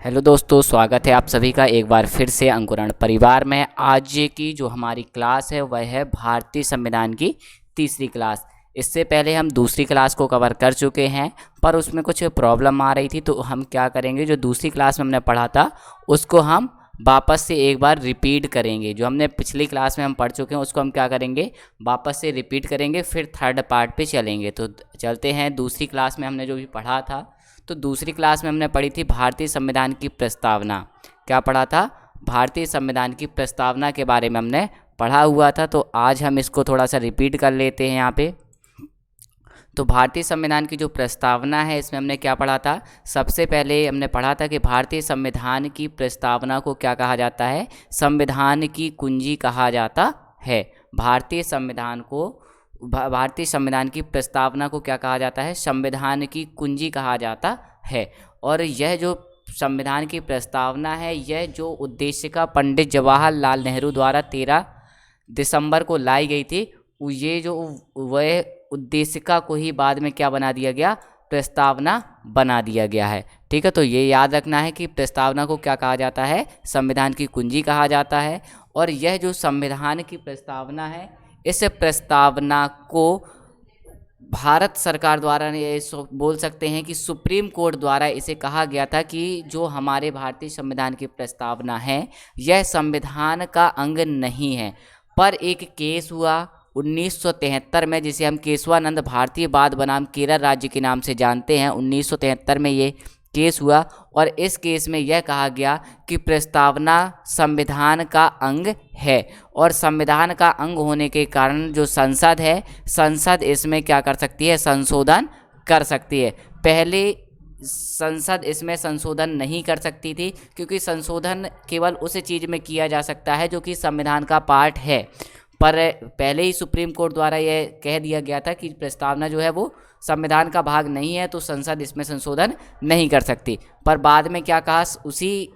Hello दोस्तों, स्वागत है आप सभी का एक बार फिर से अंकुरण परिवार में। आज की जो हमारी क्लास है वह है भारतीय संविधान की तीसरी क्लास। इससे पहले हम दूसरी क्लास को कवर कर चुके हैं, पर उसमें कुछ प्रॉब्लम आ रही थी, तो हम क्या करेंगे, जो दूसरी क्लास में हमने पढ़ा था उसको हम वापस से एक बार रिपीट करेंगे। जो हमने पिछली क्लास में हम पढ़ चुके हैं उसको हम क्या करेंगे, वापस से रिपीट करेंगे, फिर थर्ड पार्ट पे चलेंगे। तो चलते हैं, दूसरी क्लास में हमने जो भी पढ़ा था, तो दूसरी क्लास में हमने पढ़ी थी भारतीय संविधान की प्रस्तावना। क्या पढ़ा था? भारतीय संविधान की प्रस्तावना के बारे में हमने पढ़ा हुआ था। तो आज हम इसको थोड़ा सा रिपीट कर लेते हैं यहाँ पे। तो भारतीय संविधान की जो प्रस्तावना है, इसमें हमने क्या पढ़ा था? सबसे पहले हमने पढ़ा था कि भारतीय संविधान की प्रस्तावना को क्या कहा जाता है? संविधान की कुंजी कहा जाता है। भारतीय संविधान की प्रस्तावना को क्या कहा जाता है? संविधान की कुंजी कहा जाता है। और यह जो संविधान की प्रस्तावना है, यह जो उद्देशिका पंडित जवाहरलाल नेहरू द्वारा 13 दिसंबर को लाई गई थी, ये जो वह उद्देशिका को ही बाद में क्या बना दिया गया? प्रस्तावना बना दिया गया है। ठीक है, तो ये याद रखना है कि प्रस्तावना को क्या कहा जाता है? संविधान की कुंजी कहा जाता है। और यह जो संविधान की प्रस्तावना है, इस प्रस्तावना को भारत सरकार द्वारा, ये बोल सकते हैं कि सुप्रीम कोर्ट द्वारा इसे कहा गया था कि जो हमारे भारतीय संविधान की प्रस्तावना है यह संविधान का अंग नहीं है। पर एक केस हुआ 1973 में, जिसे हम केशवानंद भारतीय बाद बनाम केरल राज्य के नाम से जानते हैं। 1973 में ये केस हुआ और इस केस में यह कहा गया कि प्रस्तावना संविधान का अंग है, और संविधान का अंग होने के कारण जो संसद है, संसद इसमें क्या कर सकती है? संशोधन कर सकती है। पहले संसद इसमें संशोधन नहीं कर सकती थी, क्योंकि संशोधन केवल उस चीज़ में किया जा सकता है जो कि संविधान का पार्ट है। पर पहले ही सुप्रीम कोर्ट द्वारा यह कह दिया गया था कि प्रस्तावना जो है वो संविधान का भाग नहीं है, तो संसद इसमें संशोधन नहीं कर सकती। पर बाद में क्या कहा, उसी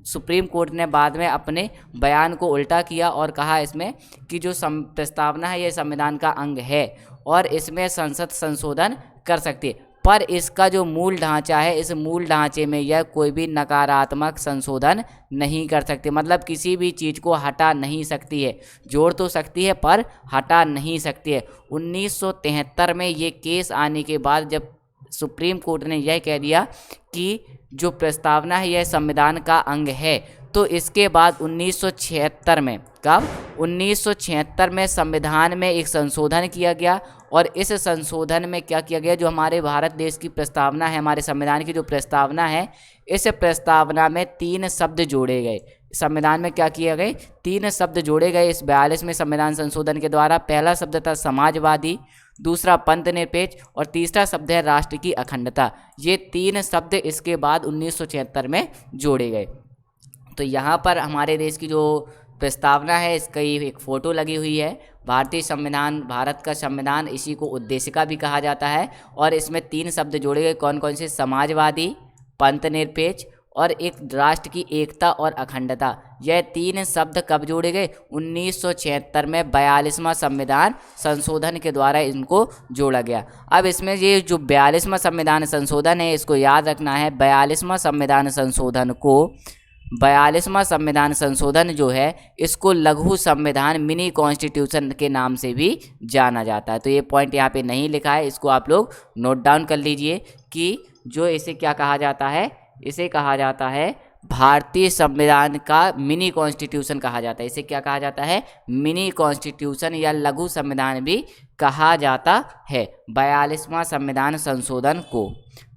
सुप्रीम कोर्ट ने बाद में अपने बयान को उल्टा किया और कहा इसमें कि जो प्रस्तावना है यह संविधान का अंग है और इसमें संसद संशोधन कर सकती है। पर इसका जो मूल ढांचा है, इस मूल ढांचे में यह कोई भी नकारात्मक संशोधन नहीं कर सकती, मतलब किसी भी चीज़ को हटा नहीं सकती है। जोड़ तो सकती है पर हटा नहीं सकती है। 1973 में ये केस आने के बाद जब सुप्रीम कोर्ट ने यह कह दिया कि जो प्रस्तावना है यह संविधान का अंग है, तो इसके बाद 1976 में, कब? 1976 में संविधान में एक संशोधन किया गया। और इस संशोधन में क्या किया गया, जो हमारे भारत देश की प्रस्तावना है, हमारे संविधान की जो प्रस्तावना है, इस प्रस्तावना में 3 शब्द जोड़े गए। संविधान में क्या किए गए? 3 शब्द जोड़े गए इस 42वें संविधान संशोधन के द्वारा। पहला शब्द था समाजवादी, दूसरा पंथ निरपेक्ष और तीसरा शब्द है राष्ट्र की अखंडता। ये 3 शब्द इसके बाद 1976 में जोड़े गए। तो यहाँ पर हमारे देश की जो प्रस्तावना है, इसका एक फ़ोटो लगी हुई है। भारतीय संविधान, भारत का संविधान, इसी को उद्देशिका भी कहा जाता है। और इसमें 3 शब्द जोड़े गए, कौन कौन से? समाजवादी, पंथ निरपेक्ष और एक राष्ट्र की एकता और अखंडता। यह 3 शब्द कब जोड़े गए? 1976 में 42वां संविधान संशोधन के द्वारा इनको जोड़ा गया। अब इसमें ये जो 42वां संविधान संशोधन है, इसको याद रखना है। 42वां संविधान संशोधन जो है, इसको लघु संविधान, मिनी कॉन्स्टिट्यूशन के नाम से भी जाना जाता है। तो ये पॉइंट यहाँ पे नहीं लिखा है, इसको आप लोग नोट डाउन कर लीजिए कि जो इसे क्या कहा जाता है, इसे कहा जाता है भारतीय संविधान का मिनी कॉन्स्टिट्यूशन कहा जाता है। इसे क्या कहा जाता है? मिनी कॉन्स्टिट्यूशन या लघु संविधान भी कहा जाता है 42वां संविधान संशोधन को।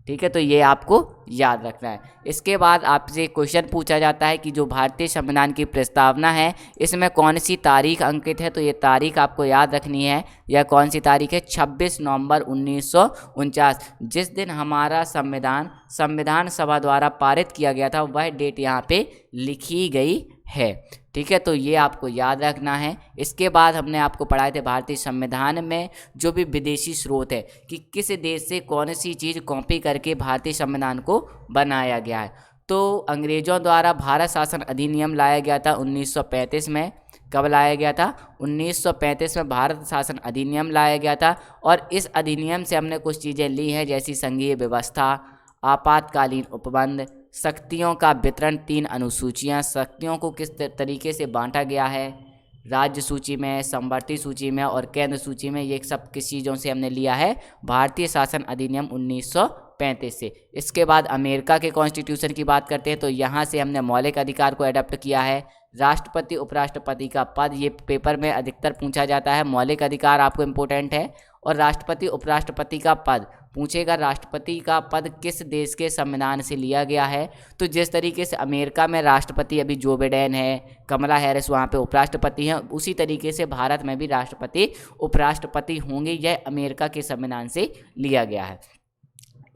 ठीक है, तो ये आपको याद रखना है। इसके बाद आपसे क्वेश्चन पूछा जाता है कि जो भारतीय संविधान की प्रस्तावना है, इसमें कौन सी तारीख अंकित है? तो ये तारीख आपको याद रखनी है। यह कौन सी तारीख है? 26 नवंबर 1949। जिस दिन हमारा संविधान सभा द्वारा पारित किया गया था, वह डेट यहाँ पे लिखी गई है। ठीक है, तो ये आपको याद रखना है। इसके बाद हमने आपको पढ़ाए थे भारतीय संविधान में जो भी विदेशी स्रोत है, कि किस देश से कौन सी चीज़ कॉपी करके भारतीय संविधान को बनाया गया है। तो अंग्रेजों द्वारा भारत शासन अधिनियम लाया गया था 1935 में। कब लाया गया था? 1935 में भारत शासन अधिनियम लाया गया था। और इस अधिनियम से हमने कुछ चीज़ें ली हैं, जैसी संघीय व्यवस्था, आपातकालीन उपबंध, शक्तियों का वितरण 3 अनुसूचियाँ। शक्तियों को किस तरीके से बांटा गया है, राज्य सूची में, समवर्ती सूची में और केंद्र सूची में, ये सब किस चीज़ों से हमने लिया है, भारतीय शासन अधिनियम 1935 से। इसके बाद अमेरिका के कॉन्स्टिट्यूशन की बात करते हैं तो यहाँ से हमने मौलिक अधिकार को अडॉप्ट किया है। राष्ट्रपति उपराष्ट्रपति का पद, ये पेपर में अधिकतर पूछा जाता है, मौलिक अधिकार आपको इम्पोर्टेंट है। और राष्ट्रपति उपराष्ट्रपति का पद पूछेगा, राष्ट्रपति का पद किस देश के संविधान से लिया गया है। तो जिस तरीके से अमेरिका में राष्ट्रपति अभी जो बिडेन है, कमला हैरिस वहाँ पे उपराष्ट्रपति हैं, उसी तरीके से भारत में भी राष्ट्रपति उपराष्ट्रपति होंगे, यह अमेरिका के संविधान से लिया गया है।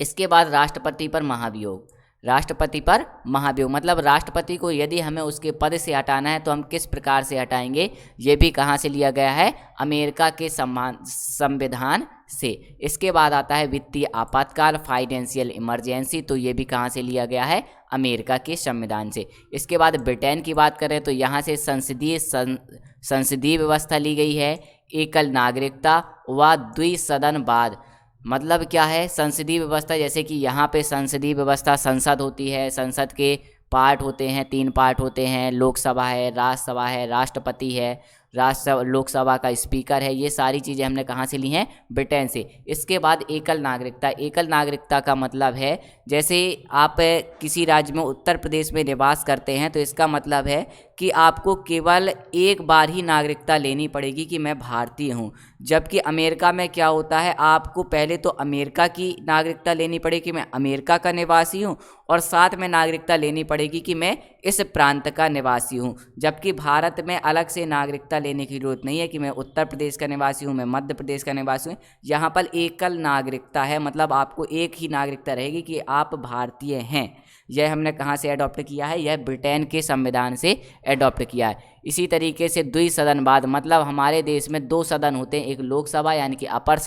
इसके बाद राष्ट्रपति पर महाभियोग। राष्ट्रपति पर महाभियोग मतलब राष्ट्रपति को यदि हमें उसके पद से हटाना है तो हम किस प्रकार से हटाएंगे, ये भी कहाँ से लिया गया है, अमेरिका के संविधान से। इसके बाद आता है वित्तीय आपातकाल, फाइनेंशियल इमरजेंसी, तो ये भी कहाँ से लिया गया है, अमेरिका के संविधान से। इसके बाद ब्रिटेन की बात करें तो यहाँ से संसदीय व्यवस्था ली गई है, एकल नागरिकता व द्विसदनवाद। मतलब क्या है, संसदीय व्यवस्था, जैसे कि यहाँ पे संसदीय व्यवस्था, संसद होती है, संसद के पार्ट होते हैं, 3 पार्ट होते हैं, लोकसभा है, राज्यसभा है, राष्ट्रपति है, लोकसभा का स्पीकर है, ये सारी चीज़ें हमने कहाँ से ली हैं, ब्रिटेन से। इसके बाद एकल नागरिकता। एकल नागरिकता का मतलब है जैसे आप किसी राज्य में, उत्तर प्रदेश में निवास करते हैं तो इसका मतलब है कि आपको केवल एक बार ही नागरिकता लेनी पड़ेगी कि मैं भारतीय हूँ। जबकि अमेरिका में क्या होता है, आपको पहले तो अमेरिका की नागरिकता लेनी पड़ेगी कि मैं अमेरिका का निवासी हूँ, और साथ में नागरिकता लेनी पड़ेगी कि मैं इस प्रांत का निवासी हूँ। जबकि भारत में अलग से नागरिकता लेने की जरूरत नहीं है कि मैं उत्तर प्रदेश का निवासी हूँ, मैं मध्य प्रदेश का निवासी हूँ। यहाँ पर एकल नागरिकता है, मतलब आपको एक ही नागरिकता रहेगी कि आप भारतीय हैं। यह हमने कहाँ से अडॉप्ट किया है, यह ब्रिटेन के संविधान से अडॉप्ट किया है। इसी तरीके से द्विसदनवाद, मतलब हमारे देश में 2 सदन होते हैं, एक लोकसभा यानी कि लोअर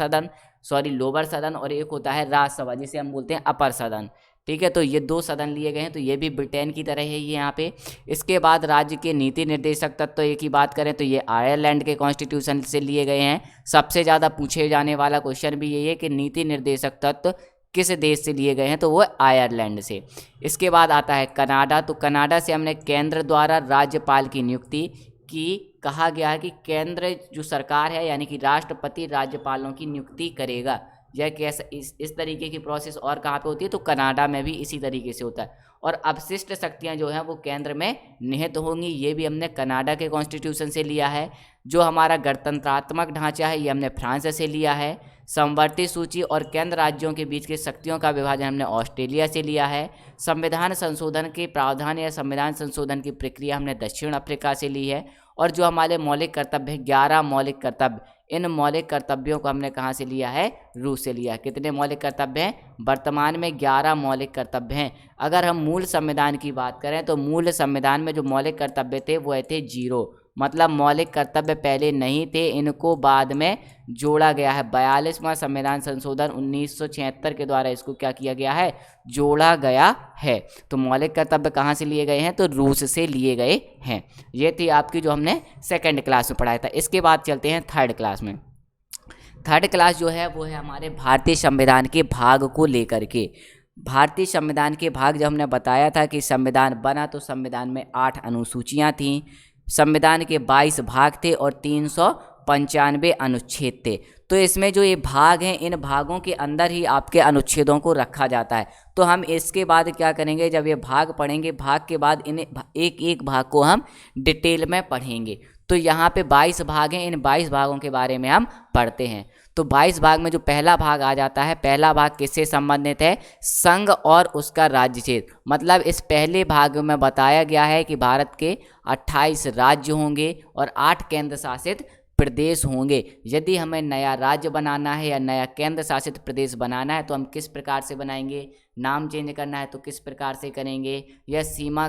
सदन, और एक होता है राज्यसभा जिसे हम बोलते हैं अपर सदन। ठीक है, तो ये 2 सदन लिए गए हैं, तो ये भी ब्रिटेन की तरह है ये यहाँ पे। इसके बाद राज्य के नीति निर्देशक तत्व की बात करें तो ये आयरलैंड के कॉन्स्टिट्यूशन से लिए गए हैं। सबसे ज़्यादा पूछे जाने वाला क्वेश्चन भी यही है कि नीति निर्देशक तत्व किस देश से लिए गए हैं, तो वो आयरलैंड से। इसके बाद आता है कनाडा। तो कनाडा से हमने केंद्र द्वारा राज्यपाल की नियुक्ति की, कहा गया है कि केंद्र जो सरकार है यानी कि राष्ट्रपति राज्यपालों की नियुक्ति करेगा। यह कैसा इस तरीके की प्रोसेस और कहाँ पे होती है, तो कनाडा में भी इसी तरीके से होता है। और अवशिष्ट शक्तियाँ जो हैं वो केंद्र में निहित होंगी, ये भी हमने कनाडा के कॉन्स्टिट्यूशन से लिया है। जो हमारा गणतंत्रात्मक ढांचा है ये हमने फ्रांस से लिया है। समवर्ती सूची और केंद्र राज्यों के बीच के शक्तियों का विभाजन हमने ऑस्ट्रेलिया से लिया है। संविधान संशोधन के प्रावधान या संविधान संशोधन की प्रक्रिया हमने दक्षिण अफ्रीका से ली है। और जो हमारे मौलिक कर्तव्य है, 11 मौलिक कर्तव्य, इन मौलिक कर्तव्यों को हमने कहाँ से लिया है, रूस से लिया है। कितने मौलिक कर्तव्य हैं, वर्तमान में 11 मौलिक कर्तव्य हैं। अगर हम मूल संविधान की बात करें तो मूल संविधान में जो मौलिक कर्तव्य थे वो थे 0, मतलब मौलिक कर्तव्य पहले नहीं थे, इनको बाद में जोड़ा गया है। 42वां संविधान संशोधन 1976 के द्वारा इसको क्या किया गया है, जोड़ा गया है। तो मौलिक कर्तव्य कहाँ से लिए गए हैं, तो रूस से लिए गए हैं। ये थी आपकी जो हमने सेकंड क्लास में पढ़ाया था। इसके बाद चलते हैं थर्ड क्लास में। थर्ड क्लास जो है वो है हमारे भारतीय संविधान के भाग को लेकर के। भारतीय संविधान के भाग, जब हमने बताया था कि संविधान बना तो संविधान में 8 अनुसूचियाँ थीं, संविधान के 22 भाग थे और 395 अनुच्छेद थे। तो इसमें जो ये भाग हैं, इन भागों के अंदर ही आपके अनुच्छेदों को रखा जाता है। तो हम इसके बाद क्या करेंगे, जब ये भाग पढ़ेंगे, भाग के बाद इन एक एक भाग को हम डिटेल में पढ़ेंगे। तो यहाँ पे 22 भाग हैं, इन 22 भागों के बारे में हम पढ़ते हैं। तो 22 भाग में जो पहला भाग आ जाता है, पहला भाग किससे संबंधित है, संघ और उसका राज्य क्षेत्र। मतलब इस पहले भाग में बताया गया है कि भारत के 28 राज्य होंगे और 8 केंद्र शासित प्रदेश होंगे। यदि हमें नया राज्य बनाना है या नया केंद्र शासित प्रदेश बनाना है तो हम किस प्रकार से बनाएंगे, नाम चेंज करना है तो किस प्रकार से करेंगे, या सीमा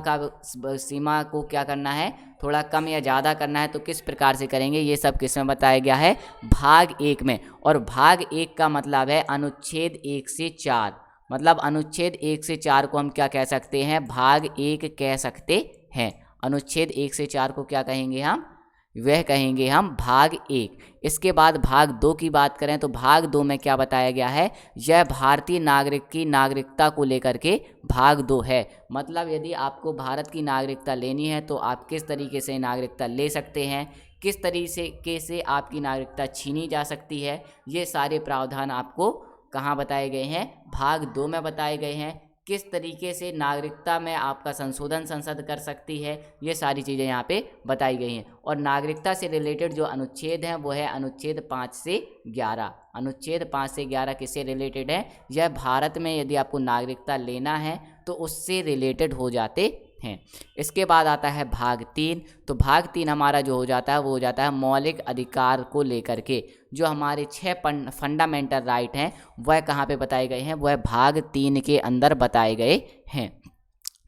को क्या करना है, थोड़ा कम या ज़्यादा करना है तो किस प्रकार से करेंगे, ये सब किस में बताया गया है, भाग 1 में। और भाग 1 का मतलब है अनुच्छेद 1 से 4, मतलब अनुच्छेद 1 से 4 को हम क्या कह सकते हैं, भाग 1 कह सकते हैं। अनुच्छेद 1 से 4 को क्या कहेंगे हम, वह कहेंगे हम भाग 1। इसके बाद भाग 2 की बात करें तो भाग 2 में क्या बताया गया है, यह भारतीय नागरिक की नागरिकता को लेकर के भाग 2 है। मतलब यदि आपको भारत की नागरिकता लेनी है तो आप किस तरीके से नागरिकता ले सकते हैं, किस तरीके से आपकी नागरिकता छीनी जा सकती है, ये सारे प्रावधान आपको कहाँ बताए गए हैं, भाग 2 में बताए गए हैं। किस तरीके से नागरिकता में आपका संशोधन संसद कर सकती है, ये सारी चीज़ें यहाँ पे बताई गई हैं। और नागरिकता से रिलेटेड जो अनुच्छेद हैं वो है अनुच्छेद 5 से 11। अनुच्छेद 5 से 11 किससे रिलेटेड है, यह भारत में यदि आपको नागरिकता लेना है तो उससे रिलेटेड हो जाते हैं। इसके बाद आता है भाग 3। तो भाग 3 हमारा जो हो जाता है वो हो जाता है मौलिक अधिकार को लेकर के। जो हमारे 6 फंडामेंटल राइट हैं वह कहाँ पे बताए गए हैं, वह भाग 3 के अंदर बताए गए हैं।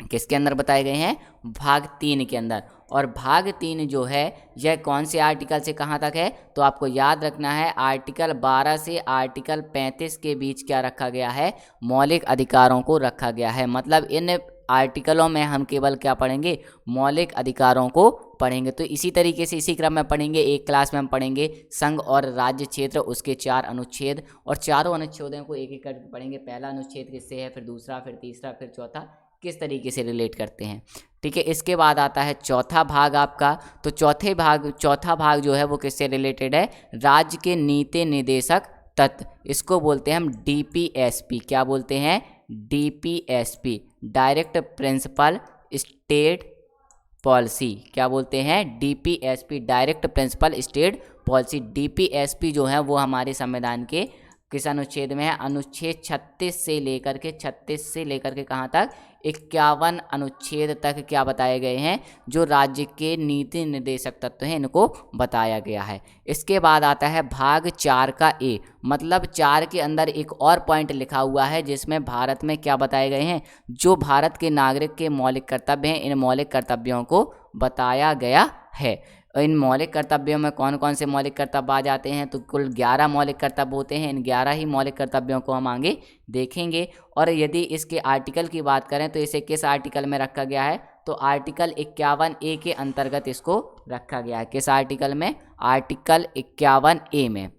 किसके अंदर बताए गए हैं, भाग 3 के अंदर। और भाग 3 जो है यह कौन से आर्टिकल से कहाँ तक है, तो आपको याद रखना है आर्टिकल 12 से आर्टिकल 35 के बीच क्या रखा गया है, मौलिक अधिकारों को रखा गया है। मतलब इन आर्टिकलों में हम केवल क्या पढ़ेंगे, मौलिक अधिकारों को पढ़ेंगे। तो इसी तरीके से इसी क्रम में पढ़ेंगे। एक क्लास में हम पढ़ेंगे संघ और राज्य क्षेत्र, उसके 4 अनुच्छेद, और चारों अनुच्छेदों को एक एक करके पढ़ेंगे। पहला अनुच्छेद किससे है, फिर दूसरा, फिर तीसरा, फिर चौथा, किस तरीके से रिलेट करते हैं। ठीक है, इसके बाद आता है चौथा भाग आपका। तो चौथा भाग जो है वो किससे रिलेटेड है, राज्य के नीति निर्देशक तत्व, इसको बोलते हैं हम डीपीएसपी। क्या बोलते हैं, DPSP, direct principle state policy. क्या बोलते हैं, DPSP, direct principle state policy. DPSP जो है वो हमारे संविधान के किस अनुच्छेद में है, अनुच्छेद 36 से लेकर के कहाँ तक, 51 अनुच्छेद तक क्या बताए गए हैं, जो राज्य के नीति निर्देशक तत्व हैं इनको बताया गया है। इसके बाद आता है भाग 4 का ए। मतलब 4 के अंदर एक और पॉइंट लिखा हुआ है जिसमें भारत में क्या बताए गए हैं, जो भारत के नागरिक के मौलिक कर्तव्य हैं, इन मौलिक कर्तव्यों को बताया गया है। इन मौलिक कर्तव्यों में कौन कौन से मौलिक कर्तव्य आ जाते हैं, तो कुल 11 मौलिक कर्तव्य होते हैं। इन 11 ही मौलिक कर्तव्यों को हम आगे देखेंगे। और यदि इसके आर्टिकल की बात करें तो इसे किस आर्टिकल में रखा गया है, तो आर्टिकल 51A के अंतर्गत इसको रखा गया है। किस आर्टिकल में, आर्टिकल 51A में।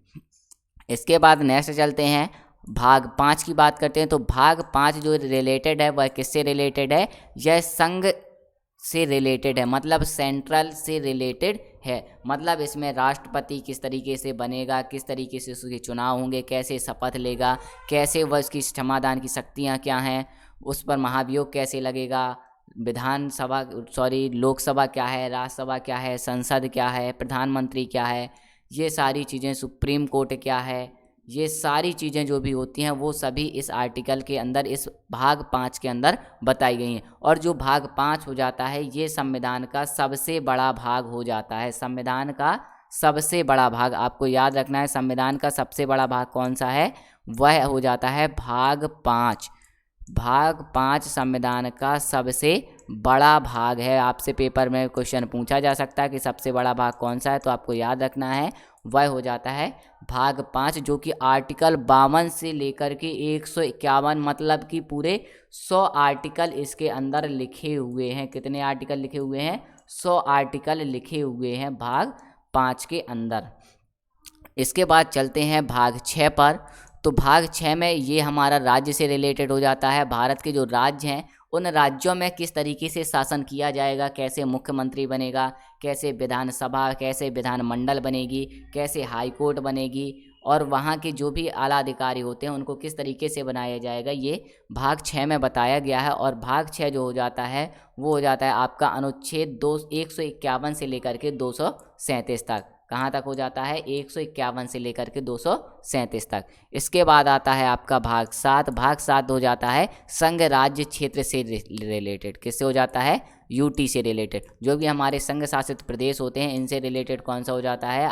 इसके बाद नेक्स्ट चलते हैं, भाग 5 की बात करते हैं। तो भाग 5 जो रिलेटेड है वह किससे रिलेटेड है, यह संघ से रिलेटेड है, मतलब सेंट्रल से रिलेटेड है। मतलब इसमें राष्ट्रपति किस तरीके से बनेगा, किस तरीके से उसके चुनाव होंगे, कैसे शपथ लेगा, कैसे वह उसकी क्षमादान की शक्तियाँ क्या हैं, उस पर महाभियोग कैसे लगेगा, लोकसभा क्या है, राज्यसभा क्या है, संसद क्या है, प्रधानमंत्री क्या है, ये सारी चीज़ें, सुप्रीम कोर्ट क्या है, ये सारी चीज़ें जो भी होती हैं वो सभी इस आर्टिकल के अंदर, इस भाग 5 के अंदर बताई गई हैं। और जो भाग 5 हो जाता है ये संविधान का सबसे बड़ा भाग हो जाता है। संविधान का सबसे बड़ा भाग आपको याद रखना है, संविधान का सबसे बड़ा भाग कौन सा है, वह हो जाता है भाग 5। भाग 5 संविधान का सबसे बड़ा भाग है। आपसे पेपर में क्वेश्चन पूछा जा सकता है कि सबसे बड़ा भाग कौन सा है, तो आपको याद रखना है वह हो जाता है भाग 5, जो कि आर्टिकल 52 से लेकर के 151, मतलब कि पूरे 100 आर्टिकल इसके अंदर लिखे हुए हैं। कितने आर्टिकल लिखे हुए हैं, 100 आर्टिकल लिखे हुए हैं भाग 5 के अंदर। इसके बाद चलते हैं भाग 6 पर। तो भाग 6 में ये हमारा राज्य से रिलेटेड हो जाता है। भारत के जो राज्य हैं उन राज्यों में किस तरीके से शासन किया जाएगा, कैसे मुख्यमंत्री बनेगा, कैसे विधानसभा, कैसे विधानमंडल बनेगी, कैसे हाई कोर्ट बनेगी, और वहाँ के जो भी आला अधिकारी होते हैं उनको किस तरीके से बनाया जाएगा, ये भाग 6 में बताया गया है। और भाग 6 जो हो जाता है वो हो जाता है आपका अनुच्छेद 151 से लेकर के 237 तक। कहाँ तक हो जाता है, 151 से लेकर के 237 तक। इसके बाद आता है आपका भाग 7। भाग 7 हो जाता है संघ राज्य क्षेत्र से रिलेटेड। किससे हो जाता है, यूटी से रिलेटेड। जो भी हमारे संघ शासित प्रदेश होते हैं इनसे रिलेटेड कौन सा हो जाता है,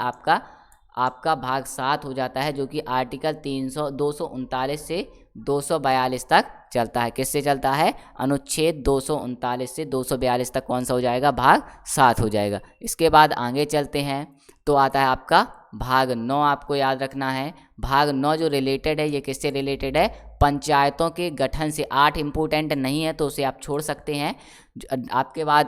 आपका भाग 7 हो जाता है, जो कि आर्टिकल 239 से 242 तक चलता है। किससे चलता है, अनुच्छेद 239 से 242 तक कौन सा हो जाएगा, भाग 7 हो जाएगा। इसके बाद आगे चलते हैं तो आता है आपका भाग 9। आपको याद रखना है भाग 9 जो रिलेटेड है ये किससे रिलेटेड है, पंचायतों के गठन से। 8 इम्पोर्टेंट नहीं है तो उसे आप छोड़ सकते हैं।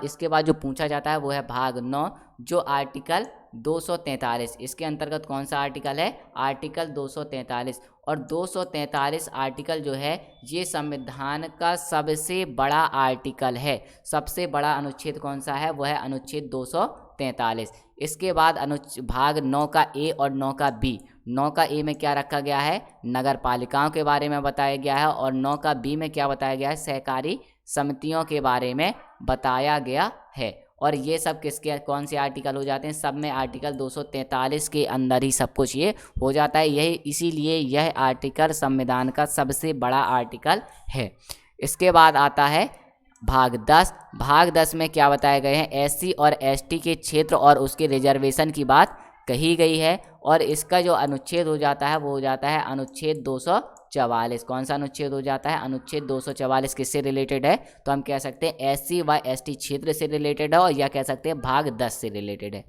इसके बाद जो पूछा जाता है वो है भाग 9, जो आर्टिकल 243। इसके अंतर्गत कौन सा आर्टिकल है? आर्टिकल 243। और 243 आर्टिकल जो है ये संविधान का सबसे बड़ा आर्टिकल है। सबसे बड़ा अनुच्छेद कौन सा है? वह है अनुच्छेद 243। इसके बाद भाग 9 का ए और 9 का बी। 9 का ए में क्या रखा गया है? नगर पालिकाओं के बारे में बताया गया है। और 9 का बी में क्या बताया गया है? सहकारी समितियों के बारे में बताया गया है। और ये सब किसके कौन से आर्टिकल हो जाते हैं? सब में आर्टिकल 243 के अंदर ही सब कुछ ये हो जाता है। यही इसीलिए यह आर्टिकल संविधान का सबसे बड़ा आर्टिकल है। इसके बाद आता है भाग 10। भाग 10 में क्या बताए गए हैं? एससी और एसटी के क्षेत्र और उसके रिजर्वेशन की बात कही गई है। और इसका जो अनुच्छेद हो जाता है वो हो जाता है अनुच्छेद 244। कौन सा अनुच्छेद हो जाता है? अनुच्छेद 244 किससे रिलेटेड है? तो हम कह सकते हैं एससी व एसटी क्षेत्र से रिलेटेड है, और या कह सकते हैं भाग 10 से रिलेटेड है।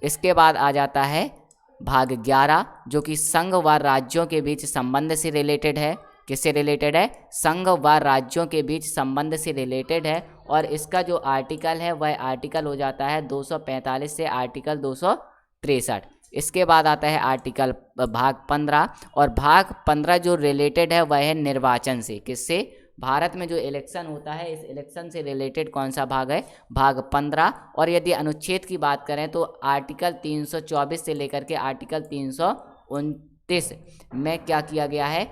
इसके बाद आ जाता है भाग 11, जो कि संघ व राज्यों के बीच संबंध से रिलेटेड है। किससे रिलेटेड है? संघ व राज्यों के बीच संबंध से रिलेटेड है। और इसका जो आर्टिकल है वह आर्टिकल हो जाता है 245 से आर्टिकल 263। इसके बाद आता है आर्टिकल भाग 15। और भाग 15 जो रिलेटेड है वह है निर्वाचन से। किससे? भारत में जो इलेक्शन होता है इस इलेक्शन से रिलेटेड कौन सा भाग है? भाग 15। और यदि अनुच्छेद की बात करें तो आर्टिकल 324 से लेकर के आर्टिकल 329 में क्या किया गया है?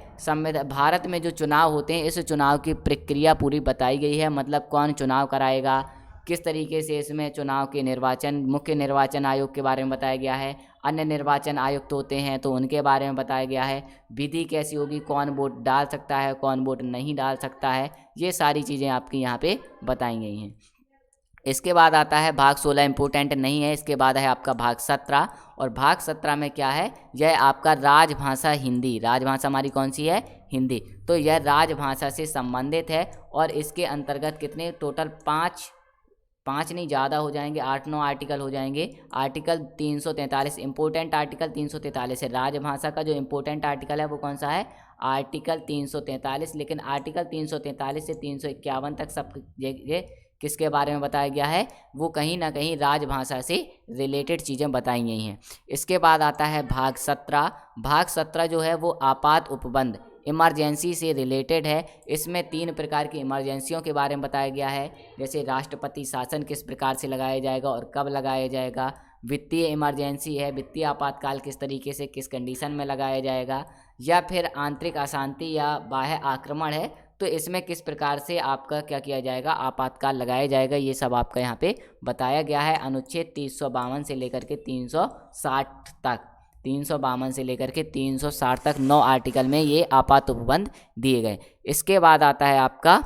भारत में जो चुनाव होते हैं इस चुनाव की प्रक्रिया पूरी बताई गई है। मतलब कौन चुनाव कराएगा, किस तरीके से इसमें चुनाव के निर्वाचन, मुख्य निर्वाचन आयोग के बारे में बताया गया है। अन्य निर्वाचन आयुक्त होते हैं तो उनके बारे में बताया गया है। विधि कैसी होगी, कौन वोट डाल सकता है, कौन वोट नहीं डाल सकता है, ये सारी चीज़ें आपकी यहाँ पे बताई गई हैं। इसके बाद आता है भाग 16, इम्पोर्टेंट नहीं है। इसके बाद है आपका भाग 17। और भाग 17 में क्या है? यह आपका राजभाषा हिंदी। राजभाषा हमारी कौन सी है? हिंदी। तो यह राजभाषा से संबंधित है। और इसके अंतर्गत कितने टोटल 5 नहीं, ज़्यादा हो जाएंगे, 8-9 आर्टिकल हो जाएंगे। आर्टिकल 343 इम्पोर्टेंट आर्टिकल 343 है। राजभाषा का जो इम्पोर्टेंट आर्टिकल है वो कौन सा है? आर्टिकल 343। लेकिन आर्टिकल 343 से 351 तक सब ये किसके बारे में बताया गया है? वो कहीं ना कहीं राजभाषा से रिलेटेड चीज़ें बताई गई हैं। इसके बाद आता है भाग 17। भाग 17 जो है वो आपात उपबंध, इमरजेंसी से रिलेटेड है। इसमें 3 प्रकार की इमरजेंसियों के बारे में बताया गया है। जैसे राष्ट्रपति शासन किस प्रकार से लगाया जाएगा और कब लगाया जाएगा। वित्तीय इमरजेंसी है, वित्तीय आपातकाल किस तरीके से किस कंडीशन में लगाया जाएगा। या फिर आंतरिक अशांति या बाह्य आक्रमण है तो इसमें किस प्रकार से आपका क्या किया जाएगा? आपातकाल लगाया जाएगा। ये सब आपका यहाँ पे बताया गया है। अनुच्छेद 352 से लेकर के 360 तक, 352 से लेकर के 360 तक 9 आर्टिकल में ये आपात उपबंध दिए गए। इसके बाद आता है आपका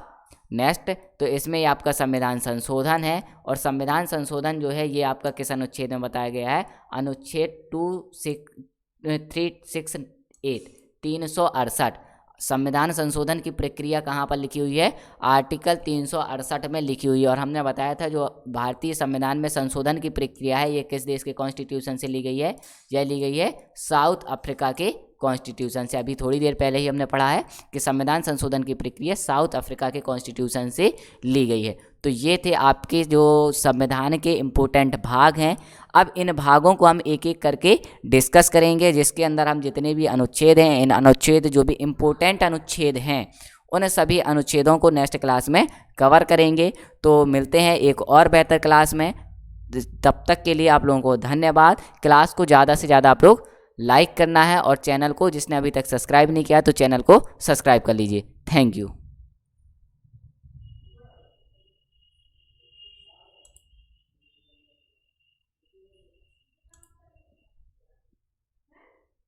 नेक्स्ट, तो इसमें ये आपका संविधान संशोधन है। और संविधान संशोधन जो है ये आपका किस अनुच्छेद में बताया गया है? अनुच्छेद 368 368। संविधान संशोधन की प्रक्रिया कहाँ पर लिखी हुई है? आर्टिकल 368 में लिखी हुई है। और हमने बताया था जो भारतीय संविधान में संशोधन की प्रक्रिया है ये किस देश के कॉन्स्टिट्यूशन से ली गई है? यह ली गई है साउथ अफ्रीका के कॉन्स्टिट्यूशन से। अभी थोड़ी देर पहले ही हमने पढ़ा है कि संविधान संशोधन की प्रक्रिया साउथ अफ्रीका के कॉन्स्टिट्यूशन से ली गई है। तो ये थे आपके जो संविधान के इम्पोर्टेंट भाग हैं। अब इन भागों को हम एक एक करके डिस्कस करेंगे, जिसके अंदर हम जितने भी अनुच्छेद हैं, इन अनुच्छेद जो भी इम्पोर्टेंट अनुच्छेद हैं उन सभी अनुच्छेदों को नेक्स्ट क्लास में कवर करेंगे। तो मिलते हैं एक और बेहतर क्लास में। तब तक के लिए आप लोगों को धन्यवाद। क्लास को ज़्यादा से ज़्यादा आप लोग लाइक करना है और चैनल को जिसने अभी तक सब्सक्राइब नहीं किया तो चैनल को सब्सक्राइब कर लीजिए। Thank you.